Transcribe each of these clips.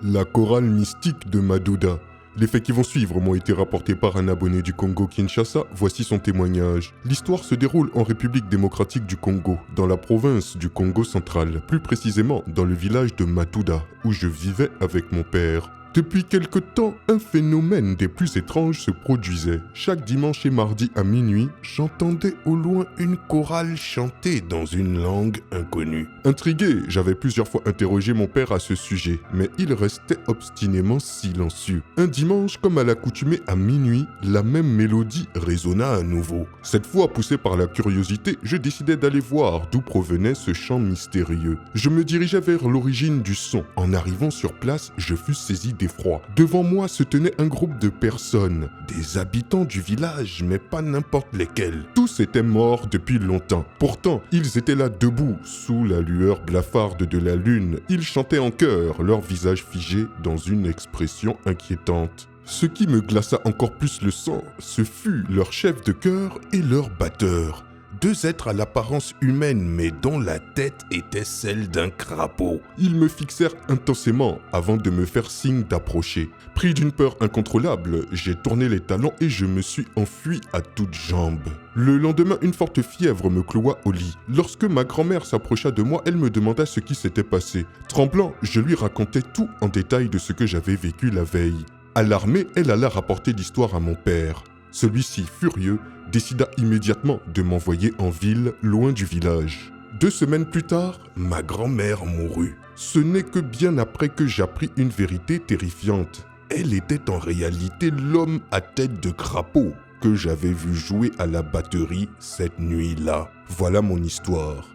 La chorale mystique de Madouda. Les faits qui vont suivre m'ont été rapportés par un abonné du Congo-Kinshasa, voici son témoignage. L'histoire se déroule en République démocratique du Congo, dans la province du Congo central, plus précisément dans le village de Madouda, où je vivais avec mon père. Depuis quelque temps, un phénomène des plus étranges se produisait. Chaque dimanche et mardi à minuit, j'entendais au loin une chorale chanter dans une langue inconnue. Intrigué, j'avais plusieurs fois interrogé mon père à ce sujet, mais il restait obstinément silencieux. Un dimanche, comme à l'accoutumée à minuit, la même mélodie résonna à nouveau. Cette fois, poussé par la curiosité, je décidai d'aller voir d'où provenait ce chant mystérieux. Je me dirigeais vers l'origine du son. En arrivant sur place, je fus saisi d'effroi. Devant moi se tenait un groupe de personnes, des habitants du village, mais pas n'importe lesquels. Tous étaient morts depuis longtemps. Pourtant, ils étaient là debout, sous la lueur blafarde de la lune. Ils chantaient en chœur, leur visage figé dans une expression inquiétante. Ce qui me glaça encore plus le sang, ce fut leur chef de chœur et leur batteur. Deux êtres à l'apparence humaine, mais dont la tête était celle d'un crapaud. Ils me fixèrent intensément avant de me faire signe d'approcher. Pris d'une peur incontrôlable, j'ai tourné les talons et je me suis enfui à toutes jambes. Le lendemain, une forte fièvre me cloua au lit. Lorsque ma grand-mère s'approcha de moi, elle me demanda ce qui s'était passé. Tremblant, je lui racontai tout en détail de ce que j'avais vécu la veille. Alarmée, elle alla rapporter l'histoire à mon père. Celui-ci, furieux, décida immédiatement de m'envoyer en ville, loin du village. 2 semaines plus tard, ma grand-mère mourut. Ce n'est que bien après que j'appris une vérité terrifiante. Elle était en réalité l'homme à tête de crapaud que j'avais vu jouer à la batterie cette nuit-là. Voilà mon histoire.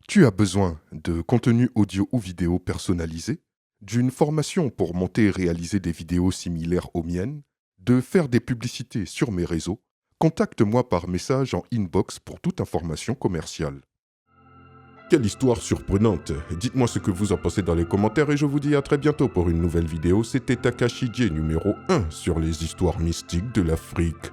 Tu as besoin de contenu audio ou vidéo personnalisé, d'une formation pour monter et réaliser des vidéos similaires aux miennes, de faire des publicités sur mes réseaux, contacte-moi par message en inbox pour toute information commerciale. Quelle histoire surprenante! Dites-moi ce que vous en pensez dans les commentaires et je vous dis à très bientôt pour une nouvelle vidéo. C'était Takashi J numéro 1 sur les histoires mystiques de l'Afrique.